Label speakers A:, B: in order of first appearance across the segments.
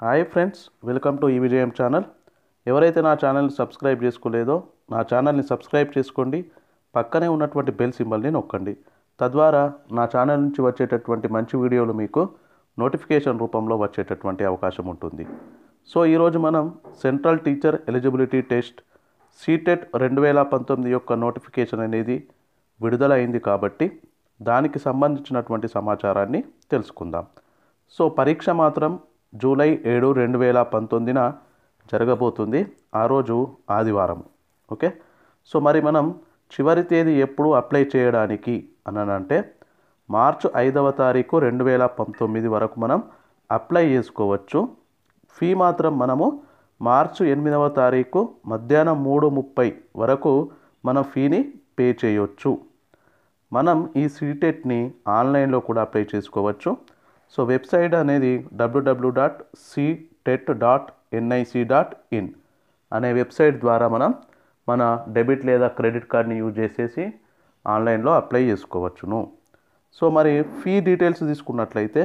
A: Hi friends, welcome to EVJM channel. ఎవరైతే నా ఛానల్ని సబ్స్క్రైబ్ చేసుకోలేదో నా ఛానల్ని సబ్స్క్రైబ్ చేసుకోండి. పక్కనే ఉన్నటువంటి బెల్ సింబల్ని నొక్కండి. తద్వారా నా ఛానల్ నుంచి వచ్చేటటువంటి మంచి వీడియోలు మీకు నోటిఫికేషన్ రూపంలో వచ్చేటటువంటి అవకాశం ఉంటుంది. సో ఈరోజు మనం central teacher eligibility test CTET 2019 యొక్క నోటిఫికేషన్ అనేది విడుదలైంది కాబట్టి దానికి సంబంధించినటువంటి సమాచారాన్ని తెలుసుకుందాం. సో పరీక్ష మాత్రం జూలై 7, 2019 జరగబోతుంది. ఆ రోజు ఆదివారం. ఓకే, సో మరి మనం చివరి తేదీ ఎప్పుడు అప్లై చేయడానికి అంటే మార్చి 5వ తారీఖు 2019 వరకు మనం అప్లై చేసుకోవచ్చు. ఫీ మాత్రం మనము మార్చి 8వ తారీఖు మధ్యాహ్నం 3:30 వరకు మనం ఫీని పే చేయొచ్చు. మనం ఈ సీటెట్ని ఆన్లైన్లో కూడా అప్లై చేసుకోవచ్చు. సో వెబ్సైట్ అనేది www.ctet.nic.in అనే వెబ్సైట్ ద్వారా మన డెబిట్ లేదా క్రెడిట్ కార్డ్ని యూజ్ చేసేసి ఆన్లైన్లో అప్లై చేసుకోవచ్చును. సో మరి ఫీ డీటెయిల్స్ తీసుకున్నట్లయితే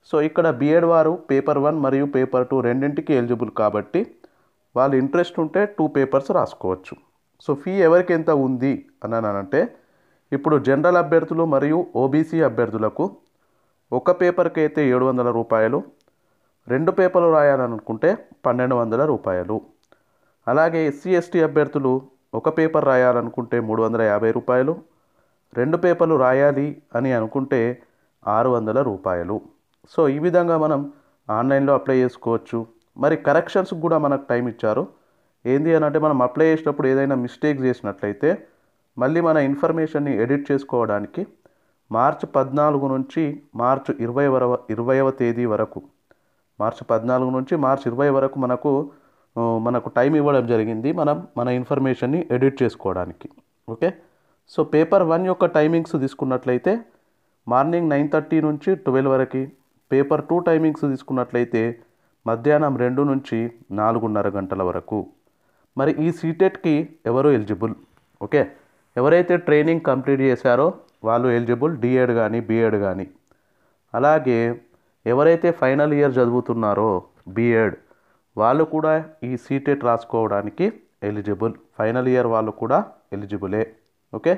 A: సో ఇక్కడ బీఎడ్ వారు పేపర్ 1 మరియు పేపర్ 2 రెండింటికి ఎలిజిబుల్ కాబట్టి వాళ్ళు ఇంట్రెస్ట్ ఉంటే 2 పేపర్స్ రాసుకోవచ్చు. సో ఫీ ఎవరికి ఎంత ఉంది అంటే ఇప్పుడు జనరల్ అభ్యర్థులు మరియు ఓబీసీ అభ్యర్థులకు ఒక పేపర్కి అయితే 700 రూపాయలు, 2 పేపర్లు రాయాలనుకుంటే 1200 రూపాయలు. అలాగే ఎస్సీ ఎస్టీ అభ్యర్థులు ఒక పేపర్ రాయాలనుకుంటే 350 రూపాయలు, 2 పేపర్లు రాయాలి అని అనుకుంటే 600 రూపాయలు. సో ఈ విధంగా మనం ఆన్లైన్లో అప్లై చేసుకోవచ్చు. మరి కరెక్షన్స్ కూడా మనకు టైం ఇచ్చారు. ఏంది అంటే మనం అప్లై చేసేటప్పుడు ఏదైనా మిస్టేక్ చేసినట్లయితే మళ్ళీ మన ఇన్ఫర్మేషన్ని ఎడిట్ చేసుకోవడానికి మార్చి 14 నుంచి మార్చి 20వ తేదీ వరకు, మార్చి 14 నుంచి మార్చి 20 వరకు మనకు టైం ఇవ్వడం జరిగింది మన ఇన్ఫర్మేషన్ని ఎడిట్ చేసుకోవడానికి. ఓకే, సో పేపర్ 1 యొక్క టైమింగ్స్ తీసుకున్నట్లయితే మార్నింగ్ 9:30 నుంచి 12 వరకు, పేపర్ 2 టైమింగ్స్ తీసుకున్నట్లయితే మధ్యాహ్నం 2 నుంచి 4:30 గంటల వరకు. మరి ఈ సీటెట్కి ఎవరు ఎలిజిబుల్? ఓకే, ఎవరైతే ట్రైనింగ్ కంప్లీట్ చేశారో వాళ్ళు ఎలిజిబుల్, డిఎడ్ కానీ బిఎడ్ కానీ. అలాగే ఎవరైతే ఫైనల్ ఇయర్ చదువుతున్నారో బిఎడ్ వాళ్ళు కూడా ఈ సీటెట్ రాసుకోవడానికి ఎలిజిబుల్. ఫైనల్ ఇయర్ వాళ్ళు కూడా ఎలిజిబులే. Okay,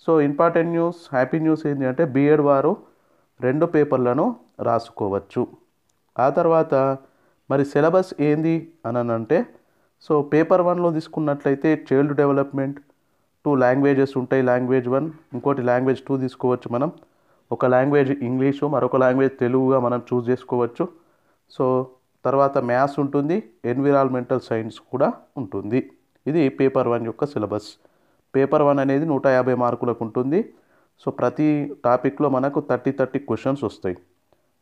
A: so important news, happy news ఏంటి అంటే బిఎడ్ వారు 2 పేపర్లను రాసుకోవచ్చు. ఆ తర్వాత మరి సిలబస్ ఏంది అంటే సో పేపర్ 1లో తీసుకున్నట్లయితే చైల్డ్ డెవలప్మెంట్ 2 లాంగ్వేజెస్ ఉంటాయి. లాంగ్వేజ్ 1, ఇంకోటి లాంగ్వేజ్ 2 తీసుకోవచ్చు మనం. ఒక లాంగ్వేజ్ ఇంగ్లీషు, మరొక లాంగ్వేజ్ తెలుగుగా మనం చూస్ చేసుకోవచ్చు. సో తర్వాత మ్యాథ్స్ ఉంటుంది, ఎన్విరాన్మెంటల్ సైన్స్ కూడా ఉంటుంది. ఇది పేపర్ 1 యొక్క సిలబస్. పేపర్ 1 అనేది 150 మార్కులకు ఉంటుంది. సో ప్రతి టాపిక్లో మనకు 30 క్వశ్చన్స్ వస్తాయి.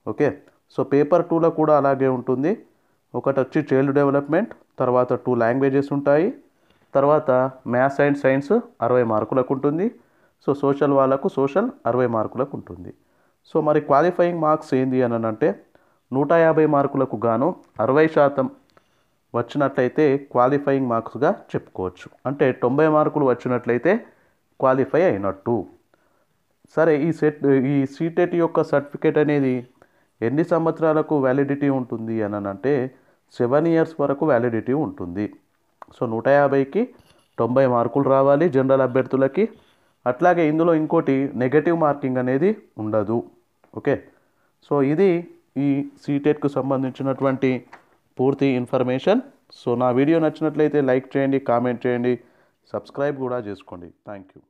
A: ఓకే, సో పేపర్ 2లో కూడా అలాగే ఉంటుంది. ఒకటి వచ్చి చైల్డ్ డెవలప్మెంట్, తర్వాత 2 లాంగ్వేజెస్ ఉంటాయి, తర్వాత మ్యాథ్స్ అండ్ సైన్స్ 60 మార్కులకు ఉంటుంది. సో సోషల్ వాళ్ళకు సోషల్ 60 మార్కులకు ఉంటుంది. సో మరి క్వాలిఫైయింగ్ మార్క్స్ ఏంది అంటే 150 మార్కులకు గాను 60% వచ్చినట్లయితే క్వాలిఫైయింగ్ మార్క్స్గా చెప్పుకోవచ్చు. అంటే 90 మార్కులు వచ్చినట్లయితే క్వాలిఫై అయినట్టు. సరే, ఈ సీటెట్ యొక్క సర్టిఫికేట్ అనేది ఎన్ని సంవత్సరాలకు వ్యాలిడిటీ ఉంటుంది అంటే 7 ఇయర్స్ వరకు వ్యాలిడిటీ ఉంటుంది. సో 150కి 90 మార్కులు రావాలి జనరల్ అభ్యర్థులకి. అట్లాగే ఇందులో ఇంకోటి నెగటివ్ మార్కింగ్ అనేది ఉండదు. ఓకే, సో ఇది ఈ సీటెట్కు సంబంధించినటువంటి పూర్తి ఇన్ఫర్మేషన్. సో నా వీడియో నచ్చినట్లయితే లైక్ చేయండి, కామెంట్ చేయండి, సబ్స్క్రైబ్ కూడా చేసుకోండి. Thank you.